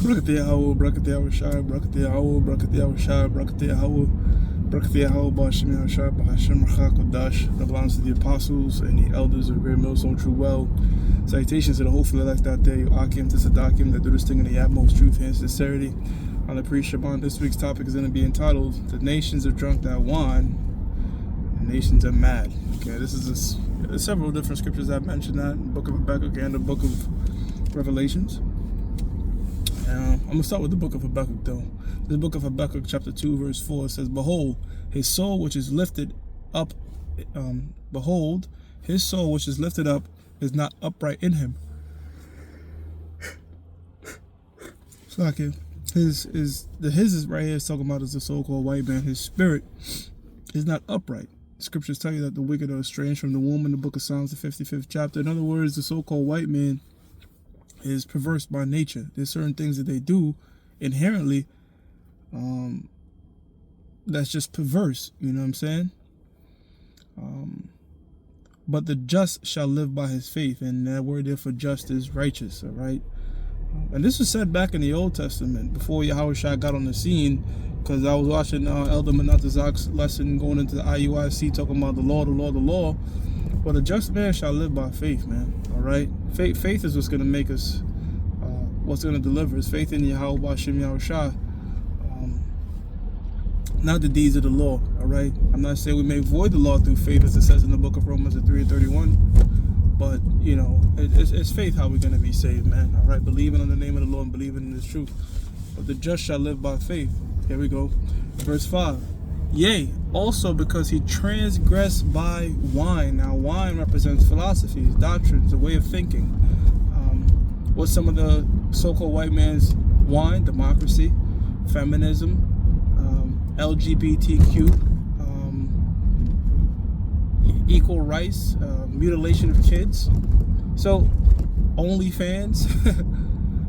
Brakati Yahweh, Brakati Yahweh, Brakati Yahweh, Brakati Yahweh, Brakati Yahweh, Brakati Yahweh, Bashim Yahweh, Bahashim Rachakodash. That belongs to the apostles and the elders of Great Millstone True Well. Salutations to the hopefully elect out there, you Akim to Sadakim, that do this thing in the utmost truth and sincerity. On the pre-Shabbat, this week's topic is going to be entitled, The Nations Have Drunk That Wine, the Nations Are Mad. Okay, this is several different scriptures I've mentioned that, in the book of Habakkuk and the book of Revelations. I'm going to start with the book of Habakkuk though. This book of Habakkuk chapter 2 verse 4 says, Behold, his soul which is lifted up, behold, his soul which is lifted up is not upright in him. It's like his is right here is talking about is the so-called white man. His spirit is not upright. Scriptures tell you that the wicked are estranged from the womb in the book of Psalms, the 55th chapter. In other words, the so-called white man is perverse by nature. There's certain things that they do inherently that's just perverse, you know what I'm saying? But the just shall live by his faith, and that word there for just is righteous, all right? And this was said back in the Old Testament before Yahushua got on the scene, because I was watching Elder Menatazak's lesson going into the IUIC talking about the law, the law, the law. But a just man shall live by faith, man. All right? Faith is what's going to make us, what's going to deliver us. Faith in Yahweh Bashim Yahushua. Not the deeds of the law, all right? I'm not saying we may void the law through faith, as it says in the book of Romans 3:31. But, you know, it's faith how we're going to be saved, man. All right? Believing on the name of the Lord and believing in his truth. But the just shall live by faith. Here we go. Verse 5. Yea, also because he transgressed by wine. Now, wine represents philosophies, doctrines, a way of thinking. What's some of the so-called white man's wine? Democracy, feminism, LGBTQ, equal rights, mutilation of kids. So, OnlyFans.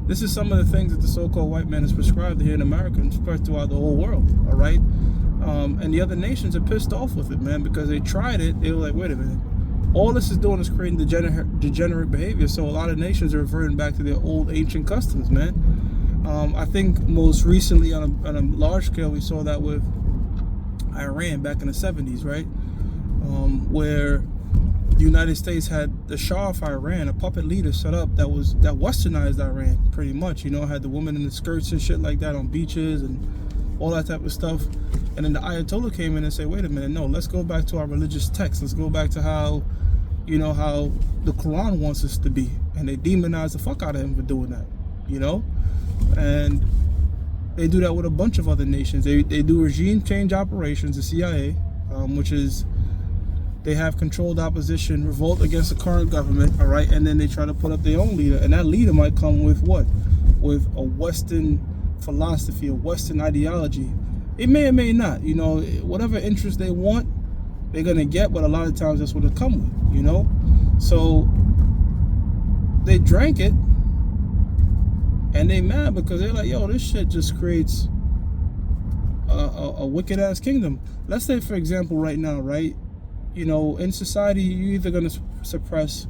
This is some of the things that the so-called white man has prescribed here in America and spread throughout the whole world, all right? And the other nations are pissed off with it, man, because they tried it. They were like, wait a minute. All this is doing is creating degenerate behavior. So a lot of nations are reverting back to their old ancient customs, man. I think most recently on a large scale, we saw that with Iran back in the 70s, right? Where the United States had the Shah of Iran, a puppet leader set up that westernized Iran pretty much, you know, had the women in the skirts and shit like that on beaches and all that type of stuff. And then the Ayatollah came in and said, wait a minute, no, let's go back to our religious text. Let's go back to how, you know, how the Quran wants us to be. And they demonized the fuck out of him for doing that, you know? And they do that with a bunch of other nations. They do regime change operations, the CIA, which is, they have controlled opposition, revolt against the current government, all right? And then they try to put up their own leader. And that leader might come with what? With a Western philosophy, a Western ideology. It may or may not, you know, whatever interest they want, they're going to get, but a lot of times that's what it come with, you know? So they drank it, and they mad because they're like, yo, this shit just creates a wicked-ass kingdom. Let's say, for example, right now, right? You know, in society, you're either going to suppress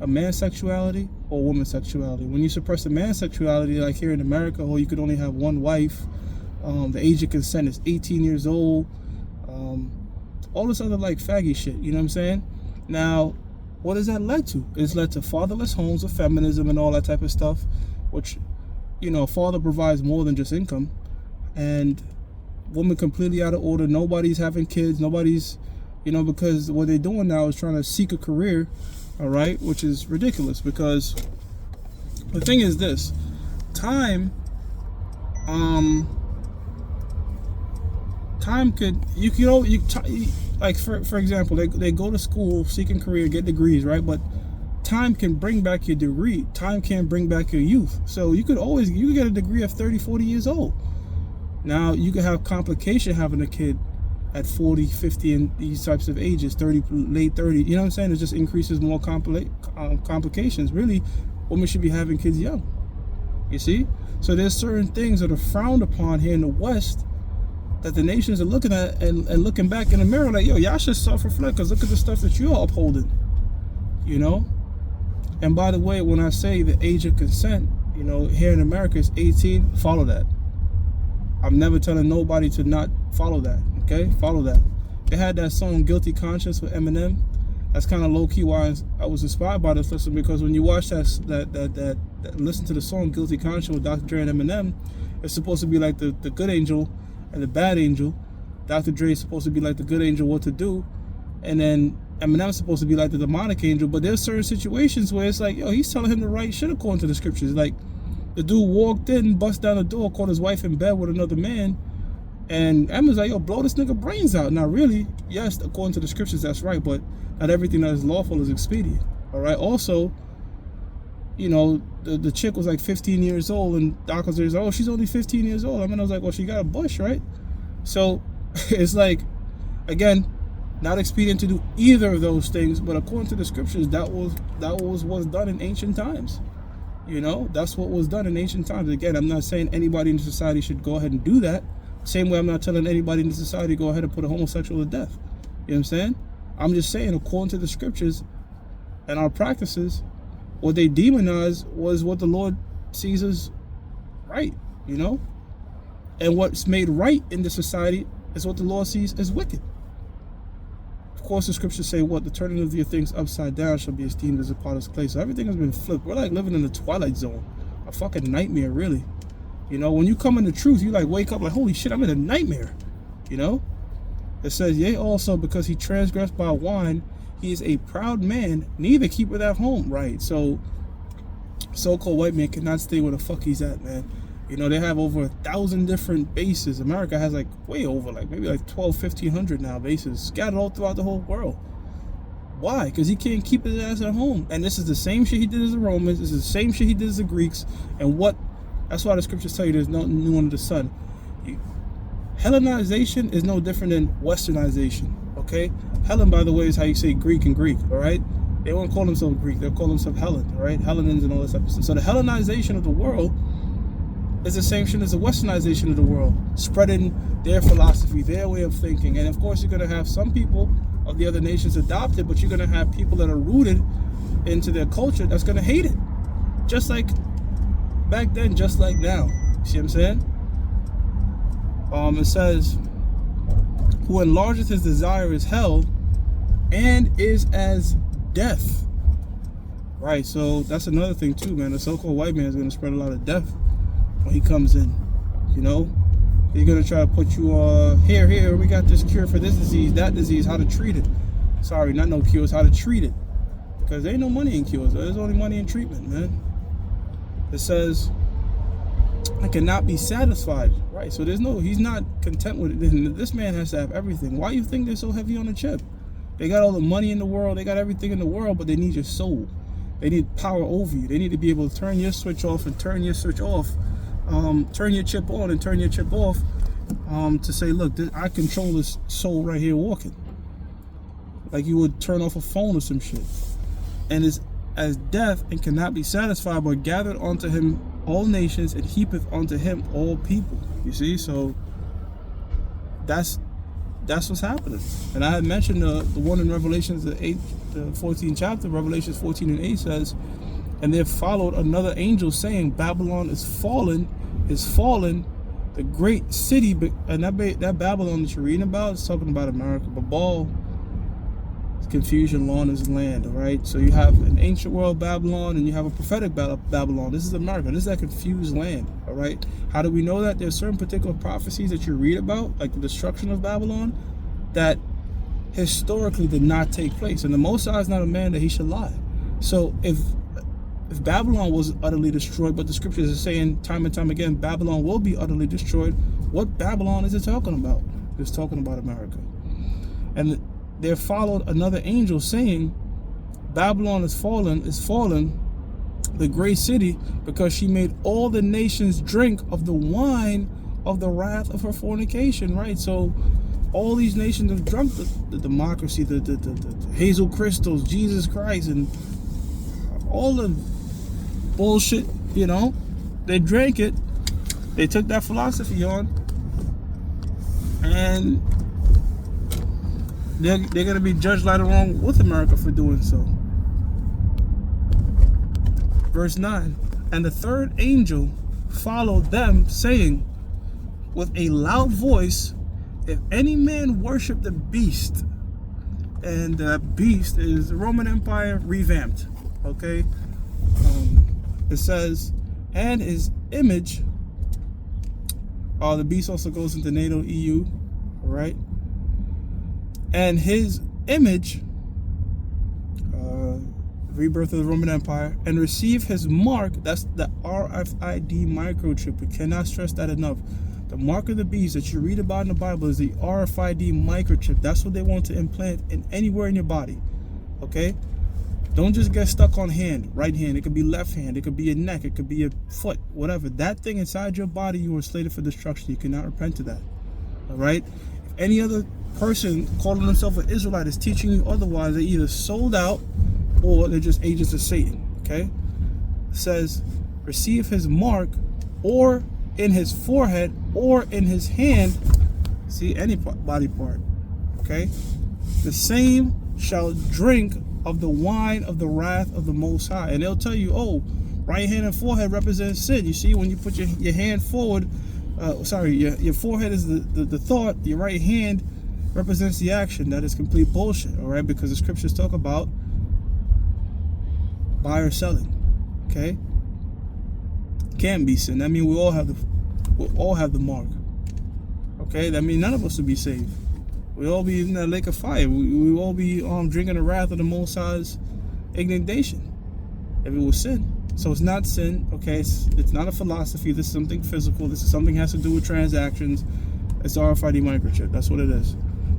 a man's sexuality or woman's sexuality. When you suppress a man's sexuality, like here in America, or you could only have one wife, the age of consent is 18 years old, all this other like faggy shit, you know what I'm saying? Now, what has that led to? It's led to fatherless homes of feminism and all that type of stuff, which, you know, a father provides more than just income, and woman completely out of order. Nobody's having kids, nobody's, you know, because what they're doing now is trying to seek a career, all right, which is ridiculous. Because the thing is this, time could, like for example, they go to school, seeking career, get degrees, right? But time can bring back your degree. Time can't bring back your youth. So you could get a degree at 30, 40 years old. Now, you could have complication having a kid at 40, 50, and these types of ages, 30, late 30. You know what I'm saying? It just increases more complications. Really, women should be having kids young. You see? So there's certain things that are frowned upon here in the West that the nations are looking at and looking back in the mirror like, yo, y'all should self-reflect, because look at the stuff that you're upholding. You know? And by the way, when I say the age of consent, you know, here in America it's 18, follow that. I'm never telling nobody to not follow that, okay? Follow that. They had that song Guilty Conscience with Eminem. That's kind of low-key why I was inspired by this listen, because when you watch that listen to the song Guilty Conscience with Dr. Dre and Eminem, it's supposed to be like the good angel and the bad angel. Dr. Dre is supposed to be like the good angel, what to do, and then Eminem's supposed to be like the demonic angel. But there's certain situations where it's like, yo, he's telling him the right shit according to the scriptures. Like, the dude walked in, bust down the door, caught his wife in bed with another man, and Eminem's like, yo, blow this nigga brains out. Now, really, yes, according to the scriptures, that's right, but not everything that is lawful is expedient, all right? Also, you know, the chick was like 15 years old, and Doc was like, oh, she's only 15 years old. I mean, I was like, well, she got a bush, right? So, it's like, again, not expedient to do either of those things, but according to the scriptures, that was done in ancient times. You know, that's what was done in ancient times. Again, I'm not saying anybody in society should go ahead and do that. Same way I'm not telling anybody in society to go ahead and put a homosexual to death. You know what I'm saying? I'm just saying, according to the scriptures and our practices, what they demonized was what the Lord sees as right, you know? And what's made right in the society is what the Lord sees as wicked. Of course, the scriptures say what? The turning of your things upside down shall be esteemed as a potter's clay. So everything has been flipped. We're like living in the twilight zone. A fucking nightmare, really. You know, when you come in the truth, you like wake up like, holy shit, I'm in a nightmare. You know? It says, yea, also because he transgressed by wine, he is a proud man, neither keepeth at home. Right. So so-called white man cannot stay where the fuck he's at, man. You know, they have over 1,000 different bases. America has like way over, like maybe like 1,500 now bases scattered all throughout the whole world. Why? Because he can't keep his ass at home. And this is the same shit he did as the Romans. This is the same shit he did as the Greeks. And that's why the scriptures tell you there's no new under the sun. Hellenization is no different than westernization, okay? Hellen, by the way, is how you say Greek in Greek, all right? They won't call themselves Greek. They'll call themselves Hellen, all right? Hellenins and all this stuff. So the Hellenization of the world is the same shit as the westernization of the world, spreading their philosophy, their way of thinking. And of course, you're going to have some people of the other nations adopt it, but you're going to have people that are rooted into their culture that's going to hate it. Just like back then, just like now. See what I'm saying? It says, who enlargeth his desire is hell and is as death. Right, so that's another thing too, man. The so-called white man is going to spread a lot of death when he comes in, you know? He's going to try to put you here, we got this cure for this disease, that disease, how to treat it. Sorry, not no cures, how to treat it. Because there ain't no money in cures, there's only money in treatment, man. It says, I cannot be satisfied, right? So he's not content with it. This man has to have everything. Why do you think they're so heavy on the chip? They got all the money in the world, they got everything in the world, but they need your soul. They need power over you. They need to be able to turn your switch off and turn your switch off. Turn your chip on and turn your chip off, to say, look, I control this soul right here walking. Like you would turn off a phone or some shit. And is as death and cannot be satisfied, but gathered unto him all nations and heapeth unto him all people. You see, so that's what's happening. And I had mentioned the one in Revelations, the 14th chapter, Revelations 14 and 8 says, and there followed another angel saying, Babylon is fallen, the great city. And that Babylon that you're reading about is talking about America. Babel is confusion, lawn is land, all right? So you have an ancient world Babylon and you have a prophetic Babylon. This is America. This is that confused land, all right? How do we know that? There's certain particular prophecies that you read about, like the destruction of Babylon, that historically did not take place. And the Most High is not a man that he should lie. So if Babylon was utterly destroyed, but the scriptures are saying time and time again, Babylon will be utterly destroyed, what Babylon is it talking about? It's talking about America. And there followed another angel saying, Babylon is fallen, the great city, because she made all the nations drink of the wine of the wrath of her fornication, right? So all these nations have drunk the democracy, the hazel crystals, Jesus Christ, and all the bullshit, you know. They drank it. They took that philosophy on, and they're going to be judged later on with America for doing so. Verse 9, And the third angel followed them, saying with a loud voice, if any man worship the beast, and the beast is the Roman Empire revamped, okay? It says, and his image, the beast also goes into NATO, EU, right? And his image, rebirth of the Roman Empire, and receive his mark, that's the RFID microchip. We cannot stress that enough. The mark of the beast that you read about in the Bible is the RFID microchip. That's what they want to implant in anywhere in your body, okay? Don't just get stuck on hand, right hand. It could be left hand. It could be your neck. It could be your foot, whatever. That thing inside your body, you are slated for destruction. You cannot repent of that, all right? If any other person calling themselves an Israelite is teaching you otherwise, they're either sold out or they're just agents of Satan, okay? It says, receive his mark, or in his forehead, or in his hand, see, any body part, okay? The same shall drink of the wine of the wrath of the Most High. And they'll tell you, oh, right hand and forehead represents sin. You see, when you put your hand forward, your forehead is the thought, your right hand represents the action. That is complete bullshit, all right? Because the scriptures talk about buy or selling, okay? Can't be sin. That means we all have the mark, okay? That means none of us will be saved. We'll all be in that lake of fire. We will all be drinking the wrath of the Most High's indignation if it was sin. So it's not sin, okay? It's not a philosophy. This is something physical. This is something that has to do with transactions. It's RFID microchip. That's what it is.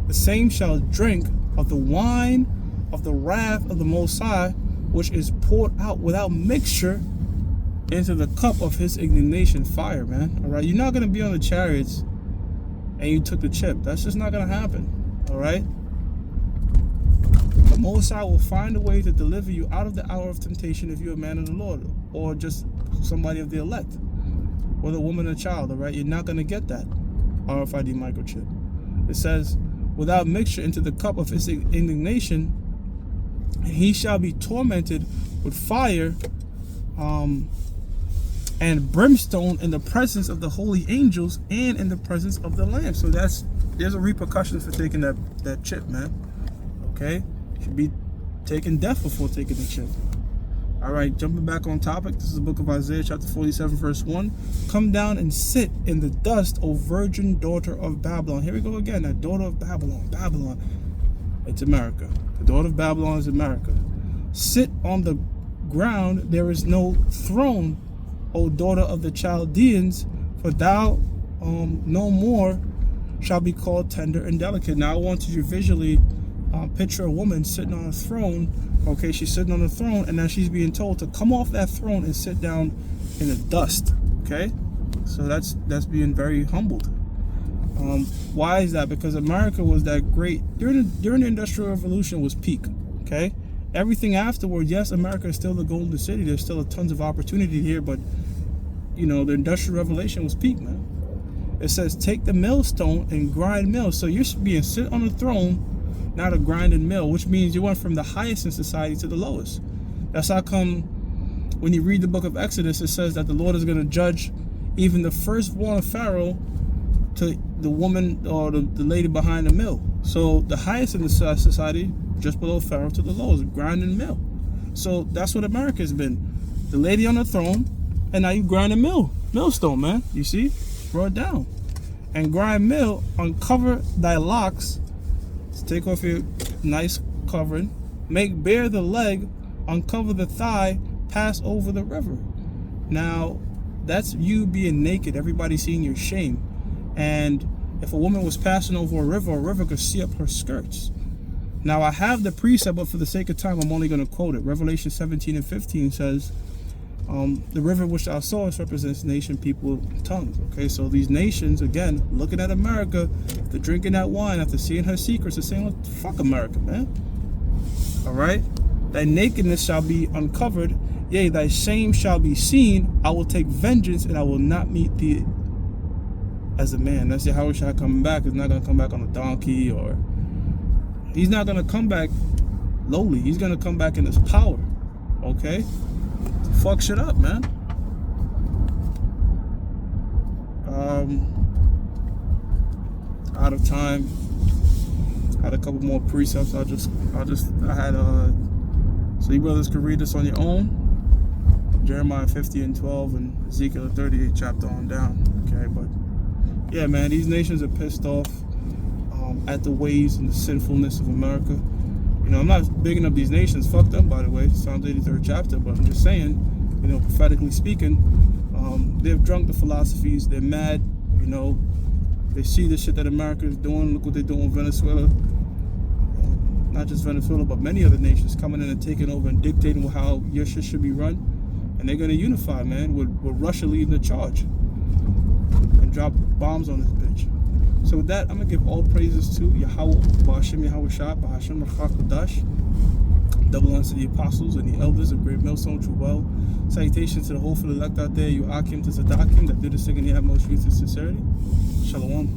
The same shall drink of the wine of the wrath of the Most High, which is poured out without mixture into the cup of his indignation. Fire, man. All right, you're not going to be on the chariots and you took the chip. That's just not going to happen, all right? The Most High will find a way to deliver you out of the hour of temptation if you're a man of the Lord, or just somebody of the elect, whether a woman or child, all right? You're not going to get that RFID microchip. It says, without mixture into the cup of his indignation, and he shall be tormented with fire and brimstone in the presence of the holy angels and in the presence of the Lamb. So there's a repercussion for taking that chip, man. Okay, should be taking death before taking the chip. All right, jumping back on topic. This is the book of Isaiah, chapter 47, verse 1. Come down and sit in the dust, O virgin daughter of Babylon. Here we go again. That daughter of Babylon. Babylon. It's America. The daughter of Babylon is America. Sit on the ground. There is no throne, O daughter of the Chaldeans, for thou no more shall be called tender and delicate. Now I want you to visually picture a woman sitting on a throne. Okay, she's sitting on a throne, and now she's being told to come off that throne and sit down in the dust. Okay, so that's being very humbled. Why is that? Because America was that great during the Industrial Revolution was peak. Okay, everything afterward, yes, America is still the golden city. There's still tons of opportunity here, but you know, the Industrial Revolution was peak, man. It says, take the millstone and grind mill. So you're being sit on the throne, not a grinding mill, which means you went from the highest in society to the lowest. That's how come when you read the book of Exodus, it says that the Lord is going to judge even the firstborn of Pharaoh to the woman or the lady behind the mill. So the highest in the society, just below Pharaoh, to the lowest, grinding mill. So that's what America has been. The lady on the throne, and now you grind a millstone, man. You see? Throw it down. And grind mill, uncover thy locks. So take off your nice covering. Make bare the leg, uncover the thigh, pass over the river. Now, that's you being naked. Everybody seeing your shame. And if a woman was passing over a river could see up her skirts. Now, I have the precept, but for the sake of time, I'm only going to quote it. Revelation 17 and 15 says, the river which thou sawest represents nation, people, tongues. Okay, so these nations, again, looking at America, after drinking that wine, after seeing her secrets, they're saying, well, fuck America, man. All right? Thy nakedness shall be uncovered, yea, thy shame shall be seen. I will take vengeance, and I will not meet thee as a man. That's Yahweh Shai coming back. He's not going to come back on a donkey, or he's not going to come back lowly. He's going to come back in his power. Okay? Fuck shit up, man. out of time. Had a couple more precepts. I had so you brothers could read this on your own. Jeremiah 50 and 12 and Ezekiel 38 chapter on down. Okay, but yeah, man, these nations are pissed off at the ways and the sinfulness of America. You know, I'm not bigging up these nations. Fuck them, by the way. Psalms 83rd chapter. But I'm just saying, you know, prophetically speaking, they've drunk the philosophies. They're mad. You know, they see the shit that America is doing. Look what they're doing in Venezuela. Not just Venezuela, but many other nations coming in and taking over and dictating how your shit should be run. And they're going to unify, man, with Russia leading the charge and drop bombs on this bitch. So with that, I'm going to give all praises to Yahweh, Ba'ashem Yahweh Shah, Ba'ashem Rachak. Double honors to the apostles and the elders of Great Millstone, True Well. Salutations to the hopeful elect out there, you Akim to Sadakim, that do this thing in the utmost truth and sincerity. Shalom.